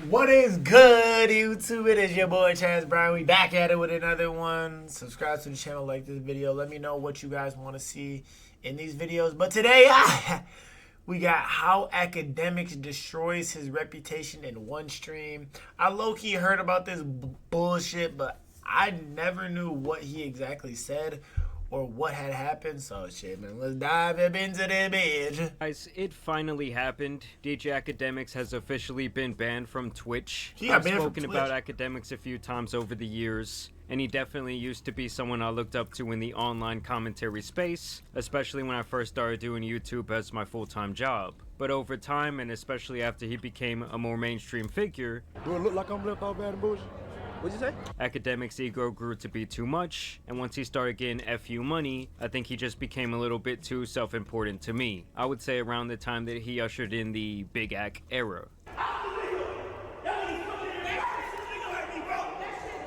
What is good, YouTube? It is your boy ChazBryant. We back at it with another one. Subscribe to the channel, like this video. Let me know what you guys want to see in these videos. But today, we got how Akademiks destroys his reputation in one stream. I low-key heard about this bullshit, but I never knew what he exactly said or what had happened. So shit, man, let's dive up into the bitch. Guys, it finally happened. DJ Akademiks has officially been banned from Twitch. I've spoken about Akademiks a few times over the years, and he definitely used to be someone I looked up to in the online commentary space, especially when I first started doing YouTube as my full-time job. But over time, and especially after he became a more mainstream figure, do it look like I'm left out bad and bullshit? What'd you say? Akademiks' ego grew to be too much, and once he started getting FU money, I think he just became a little bit too self-important to me. I would say around the time that he ushered in the Big Ak era.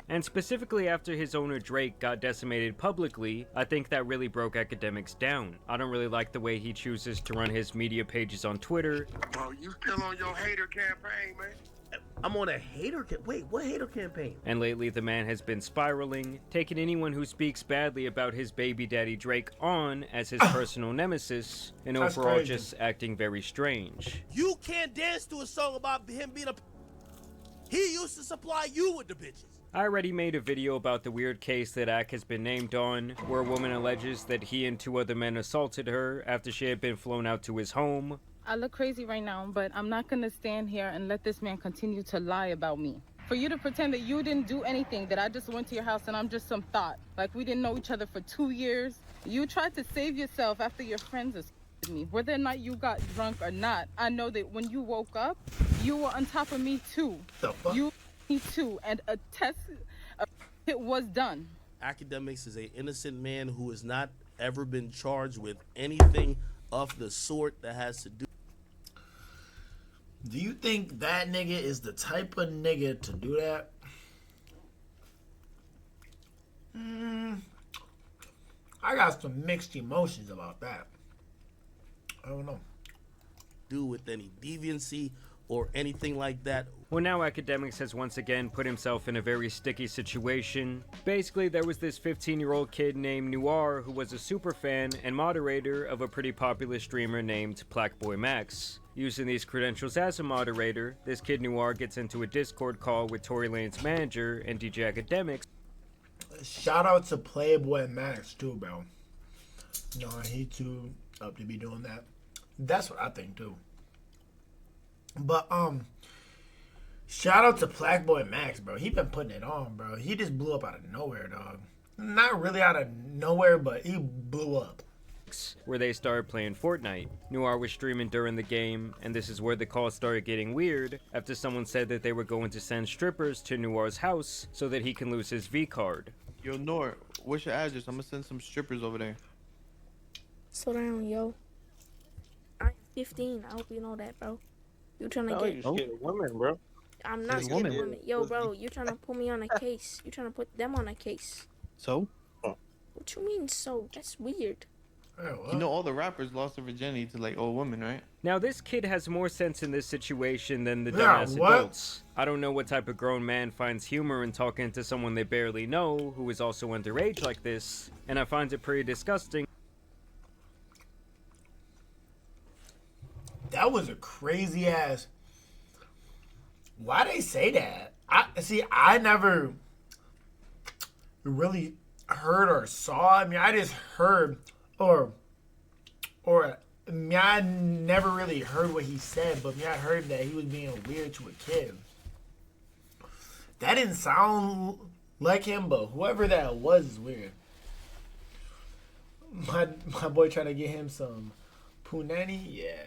And specifically after his owner Drake got decimated publicly, I think that really broke Akademiks down. I don't really like the way he chooses to run his media pages on Twitter. Bro, you still on your hater campaign, man? I'm on a hater wait, what hater campaign? And lately the man has been spiraling, taking anyone who speaks badly about his baby daddy Drake on as his personal nemesis, and overall just acting very strange. You can't dance to a song about him being a... He used to supply you with the bitches. I already made a video about the weird case that Ak has been named on, where a woman alleges that he and two other men assaulted her after she had been flown out to his home. I look crazy right now, but I'm not gonna stand here and let this man continue to lie about me. For you to pretend that you didn't do anything, that I just went to your house and I'm just some thought, like we didn't know each other for 2 years. You tried to save yourself after your friends assaulted me. Whether or not you got drunk or not, I know that when you woke up, you were on top of me too. Me too, and a test, it was done. Akademiks is an innocent man who has not ever been charged with anything of the sort that has to do. Do you think that nigga is the type of nigga to do that? I got some mixed emotions about that. I don't know. Do with any deviancy or anything like that. Well, now Akademiks has once again put himself in a very sticky situation. Basically, there was this 15-year-old kid named Noir who was a super fan and moderator of a pretty popular streamer named Blackboy Max. Using these credentials as a moderator, this kid Noir gets into a Discord call with Tory Lane's manager and DJ Akademiks. Shout out to Playboy Max too, bro. No, he too up to be doing that. That's what I think too. But shout out to Blackboy Max, bro. He been putting it on, bro. He just blew up out of nowhere, dog. Not really out of nowhere, but he blew up. Where they started playing Fortnite. Noir was streaming during the game, and this is where the call started getting weird after someone said that they were going to send strippers to Noir's house so that he can lose his V card. Yo, Noir, what's your address? I'm gonna send some strippers over there. Slow down, yo. I'm 15. I hope you know that, bro. You trying to get... You scared of women, bro. I'm not scared of women. Yo, bro, you trying to put me on a case. You trying to put them on a case. So? What you mean, so? That's weird. You know all the rappers lost their virginity to, like, old women, right? Now, this kid has more sense in this situation than the dumbass adults. I don't know what type of grown man finds humor in talking to someone they barely know who is also underage like this, and I find it pretty disgusting. That was a crazy ass. Why they say that? I never really heard or saw. I mean, I just heard or I mean, I never really heard what he said, but I mean, I heard that he was being weird to a kid. That didn't sound like him, but whoever that was is weird. My boy trying to get him some punani, yeah.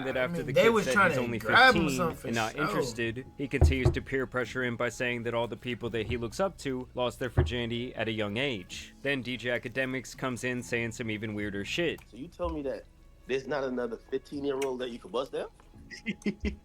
That after the kid said he's only 15 and not interested, he continues to peer pressure him by saying that all the people that he looks up to lost their virginity at a young age. Then DJ Akademiks comes in saying some even weirder shit. So you tell me that there's not another 15-year-old that you could bust down? I'm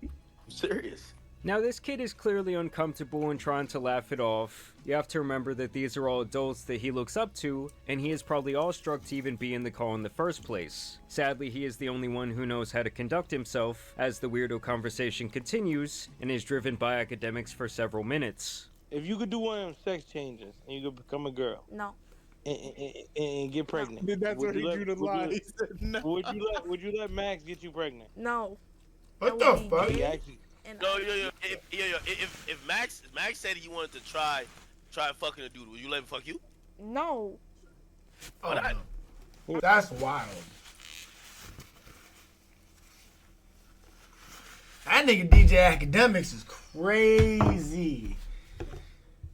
serious. Now, this kid is clearly uncomfortable and trying to laugh it off. You have to remember that these are all adults that he looks up to, and he is probably awestruck to even be in the call in the first place. Sadly, he is the only one who knows how to conduct himself, as the weirdo conversation continues, and is driven by Akademiks for several minutes. If you could do one of them sex changes, and you could become a girl, No. and get pregnant, That's where he drew the line. He said no. would you let Max get you pregnant? No. What That the would be fuck? gay. Actually, And No, if Max said he wanted to try fucking a dude, would you let him fuck you? no. Oh, no. That's wild. That nigga DJ Akademiks is crazy.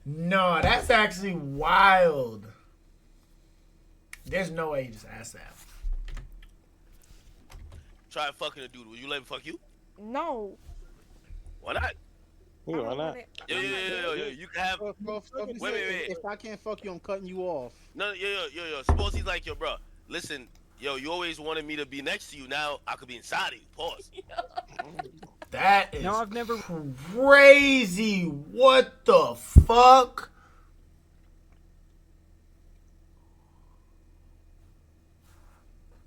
No, that's actually wild. There's no way you just asked that. Try fucking a dude, would you let him fuck you? No. Why not? why not? Yo, you can have. Wait. If I can't fuck you, I'm cutting you off. No, yo. Suppose he's like, yo, bro. Listen, yo, you always wanted me to be next to you. Now I could be inside of you. Pause. That is Now, I've never crazy. What the fuck?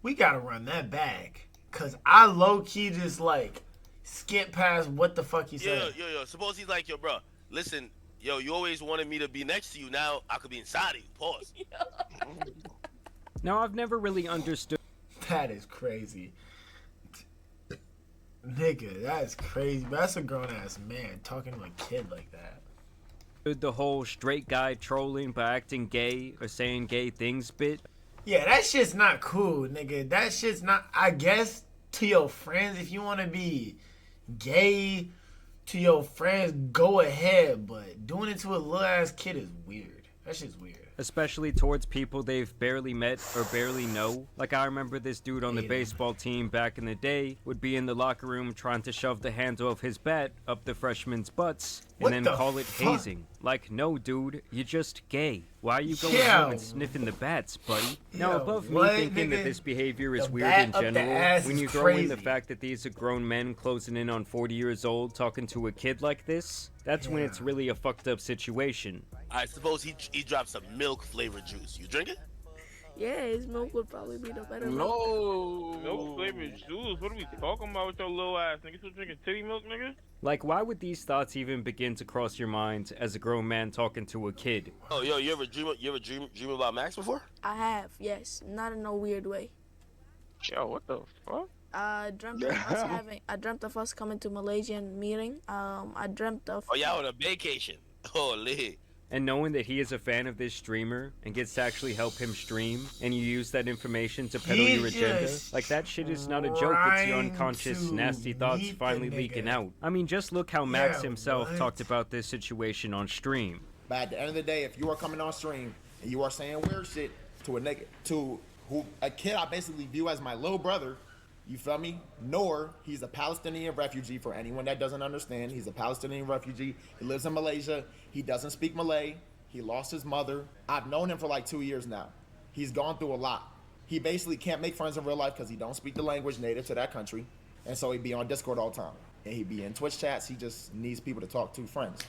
We gotta run that back. Cause I low-key just like skip past what the fuck he said. Yo. Suppose he's like, yo, bro. Listen, yo, you always wanted me to be next to you. Now I could be inside of you. Pause. Now, I've never really understood That is crazy. Nigga, that's crazy. But that's a grown-ass man talking to a kid like that. the whole straight guy trolling by acting gay or saying gay things bit. Yeah, that shit's not cool, nigga. That shit's not... I guess to your friends, if you want to be gay to your friends, go ahead. But doing it to a little-ass kid is weird. That shit's weird. Especially towards people they've barely met or barely know. Like, I remember this dude on the baseball team back in the day would be in the locker room trying to shove the handle of his bat up the freshmen's butts and then call it hazing. Like, no, dude, you're just gay. Why are you going home and sniffing the bats, buddy? Now, above me thinking that this behavior is weird in general, when you throw in the fact that these are grown men closing in on 40 years old talking to a kid like this, that's when it's really a fucked up situation. I suppose he dropped some milk-flavored juice. You drink it? Yeah, his milk would probably be the better milk. No. Milk flavored juice. What are we talking about with your little ass? Nigga, still drinking titty milk, nigga? Like, why would these thoughts even begin to cross your mind as a grown man talking to a kid? Oh, yo, you ever dream about Max before? I have, yes. Not in no weird way. Yo, what the fuck? I dreamt of us coming to Malaysian meeting. I dreamt of... Oh, y'all on a vacation. Holy. And knowing that he is a fan of this streamer and gets to actually help him stream, and you use that information to peddle your agenda, like, that shit is not a joke. It's your unconscious, nasty thoughts finally leaking out. I mean, just look how Max himself talked about this situation on stream. But at the end of the day, if you are coming on stream and you are saying weird shit to a nigga, to a kid I basically view as my little brother, you feel me? Nor he's a Palestinian refugee. For anyone that doesn't understand, he's a Palestinian refugee. He lives in Malaysia. He doesn't speak Malay. He lost his mother. I've known him for like 2 years now. He's gone through a lot. He basically can't make friends in real life because he don't speak the language native to that country. And so he'd be on Discord all the time. And he'd be in Twitch chats. He just needs people to talk to, friends.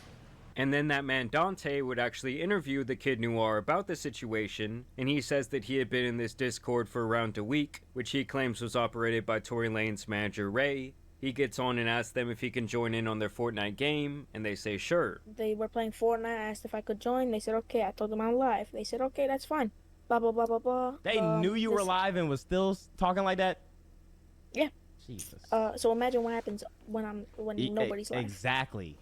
And then that man Dante would actually interview the kid Noir about the situation, and he says that he had been in this Discord for around a week, which he claims was operated by Tory Lane's manager Ray. He gets on and asks them if he can join in on their Fortnite game, and they say sure. They were playing Fortnite. I asked if I could join. They said okay. I told them I'm live. They said okay, that's fine. Blah blah blah blah blah. They knew you were live and was still talking like that. Yeah. Jesus. So imagine what happens when nobody's live. Exactly.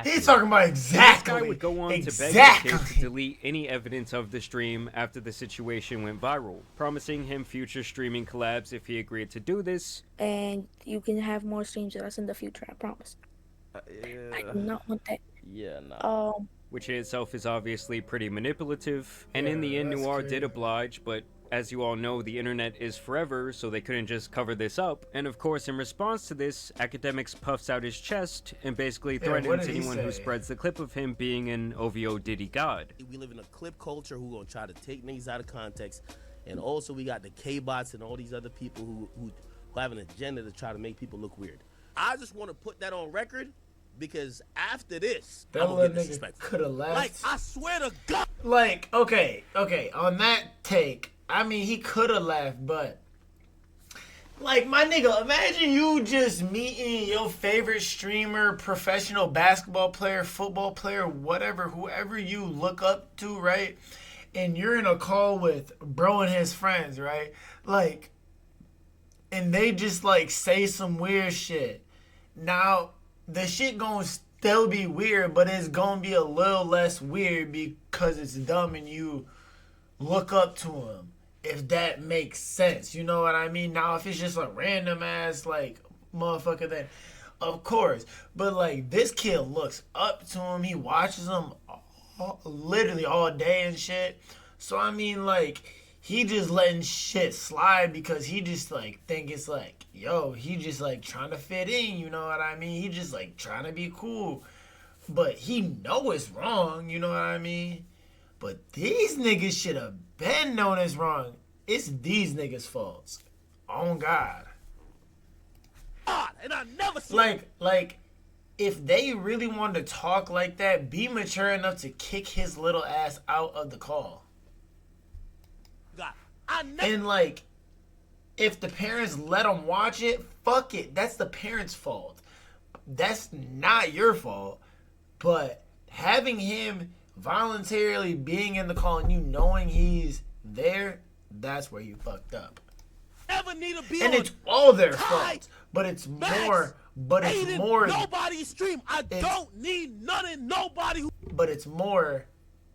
He's talking about exactly. This guy would go on to beg the kid to delete any evidence of the stream after the situation went viral, promising him future streaming collabs if he agreed to do this. And you can have more streams with us in the future, I promise. I do not want that. Yeah, no. Which in itself is obviously pretty manipulative, and in the end Noir did oblige, but as you all know, the internet is forever, so they couldn't just cover this up. And of course, in response to this, Akademiks puffs out his chest and basically threatens anyone who spreads the clip of him being an OVO Diddy god. We live in a clip culture who gonna try to take niggas out of context, and also we got the K-bots and all these other people who have an agenda to try to make people look weird. I just want to put that on record because after this, That I'm gonna little get nigga disrespectful. could have left. Like, I swear to God. Like, okay, on that take, I mean, he could have left, but like, my nigga, imagine you just meeting your favorite streamer, professional basketball player, football player, whatever, whoever you look up to, right? And you're in a call with bro and his friends, right? Like, and they just like say some weird shit. Now, the shit gonna still be weird, but it's gonna be a little less weird because it's dumb and you look up to him. If that makes sense, you know what I mean? Now, if it's just a random ass like motherfucker, then of course. But like, this kid looks up to him. He watches him literally all day and shit. So I mean, like, he just letting shit slide because he just like think it's like, yo, he just like trying to fit in, you know what I mean? He just like trying to be cool. But he know it's wrong, you know what I mean? But these niggas should have been known as wrong. It's these niggas' faults. On God. And I never Like, if they really wanted to talk like that, be mature enough to kick his little ass out of the call. And like, if the parents let him watch it, fuck it. That's the parents' fault. That's not your fault. But having him voluntarily being in the call and you knowing he's there, that's where you fucked up. Never need to be and on it's all their Kai, fault. But it's Max, more. But it's Aiden, more. Nobody's stream. I don't need none of nobody But it's more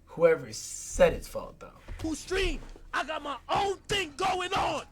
whoever said it's fault though. who stream. I got my own thing going on.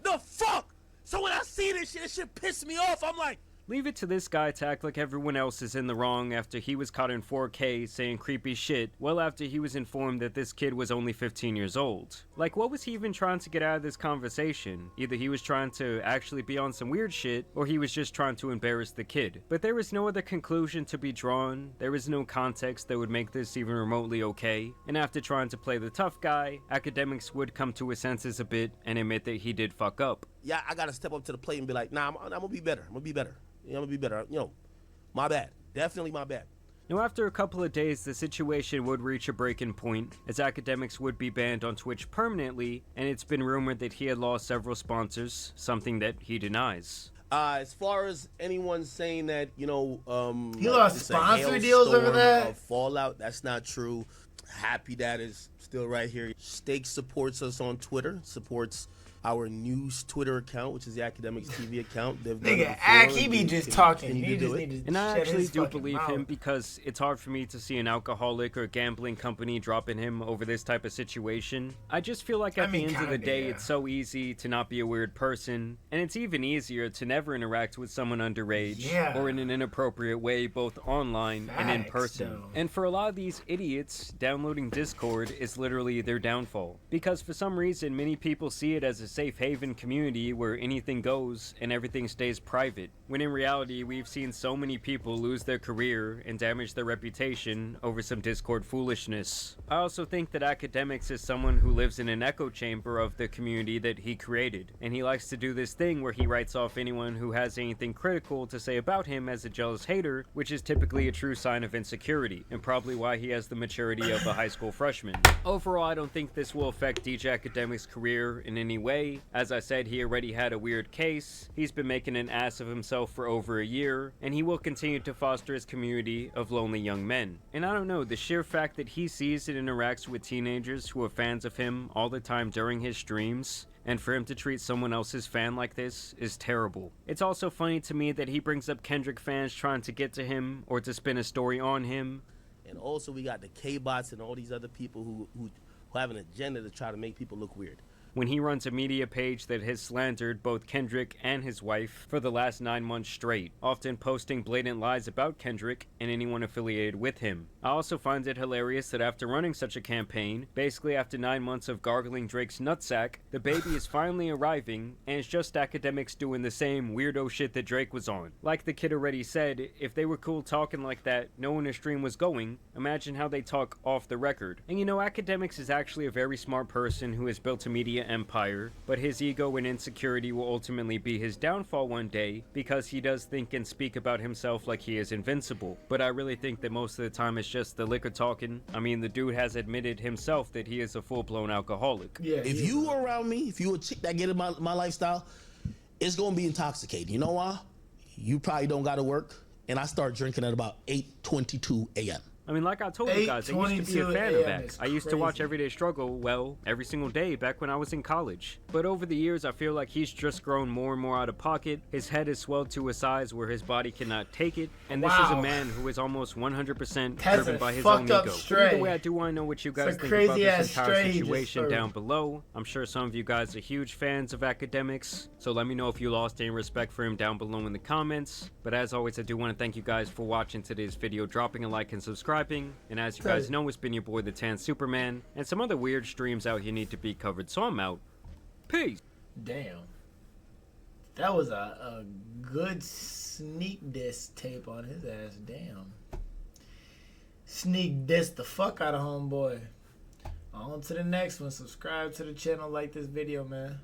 The fuck? So when I see this shit piss me off. I'm like, Leave it to this guy to act like everyone else is in the wrong after he was caught in 4K saying creepy shit well after he was informed that this kid was only 15 years old. Like, what was he even trying to get out of this conversation? Either he was trying to actually be on some weird shit, or he was just trying to embarrass the kid. But there was no other conclusion to be drawn, there was no context that would make this even remotely okay, and after trying to play the tough guy, Akademiks would come to his senses a bit and admit that he did fuck up. yeah, I gotta step up to the plate and be like, nah, I'm gonna be better. I'm gonna be better. Yeah, I'm gonna be better. You know, my bad. Definitely my bad. Now, after a couple of days, the situation would reach a breaking point, as Akademiks would be banned on Twitch permanently, and it's been rumored that he had lost several sponsors, something that he denies. As far as anyone saying that, you know, He like lost it's a sponsor deals over hailstorm that? of Fallout, that's not true. Happy Dad is still right here. Steak supports us on Twitter, supports our news Twitter account, which is the Akademiks TV account. They've done it Nigga, before, Ak, he and be they just continue talking. to He do just it. need to And I shut actually his do fucking believe mouth. him because it's hard for me to see an alcoholic or gambling company dropping him over this type of situation. I just feel like at the end of the day, it's so easy to not be a weird person, and it's even easier to never interact with someone underage or in an inappropriate way, both online and in Facts, person. though. And for a lot of these idiots, downloading Discord is literally their downfall. Because for some reason, many people see it as a safe haven community where anything goes and everything stays private. When in reality, we've seen so many people lose their career and damage their reputation over some Discord foolishness. I also think that Akademiks is someone who lives in an echo chamber of the community that he created. And he likes to do this thing where he writes off anyone who has anything critical to say about him as a jealous hater, which is typically a true sign of insecurity, and probably why he has the maturity of a high school freshman. Overall, I don't think this will affect DJ Akademiks' career in any way. As I said, he already had a weird case, he's been making an ass of himself for over a year, and he will continue to foster his community of lonely young men. And I don't know, the sheer fact that he sees and interacts with teenagers who are fans of him all the time during his streams, and for him to treat someone else's fan like this is terrible. It's also funny to me that he brings up Kendrick fans trying to get to him or to spin a story on him. And also we got the K-bots and all these other people who have an agenda to try to make people look weird. When he runs a media page that has slandered both Kendrick and his wife for the last 9 months straight, often posting blatant lies about Kendrick and anyone affiliated with him. I also find it hilarious that after running such a campaign, basically after 9 months of gargling Drake's nutsack, the baby is finally arriving, and it's just Akademiks doing the same weirdo shit that Drake was on. Like the kid already said, if they were cool talking like that, knowing their stream was going, imagine how they talk off the record. And you know, Akademiks is actually a very smart person who has built a media empire, but his ego and insecurity will ultimately be his downfall one day because he does think and speak about himself like he is invincible. But I really think that most of the time it's just the liquor talking. I mean, the dude has admitted himself that he is a full-blown alcoholic. Yeah, if you around me, if you a chick that get in my lifestyle, it's gonna be intoxicating. You know why? You probably don't gotta work, and I start drinking at about 8:22 a.m. I mean, like I told you guys, I used to be a fan of X. I used to watch Everyday Struggle, well, every single day back when I was in college. But over the years, I feel like he's just grown more and more out of pocket. His head is swelled to a size where his body cannot take it. And this is a man who is almost 100% driven by his own ego. Either way, I do want to know what you guys think about this entire situation down below. I'm sure some of you guys are huge fans of Akademiks, so let me know if you lost any respect for him down below in the comments. But as always, I do want to thank you guys for watching today's video, dropping a like and subscribing. And as you guys know, it's been your boy the Tan Superman, and some other weird streams out here need to be covered, so I'm out. Peace. Damn, that was a good sneak diss tape on his ass. Damn, sneak diss the fuck out of homeboy. On to the next one. Subscribe to the channel, like this video, man.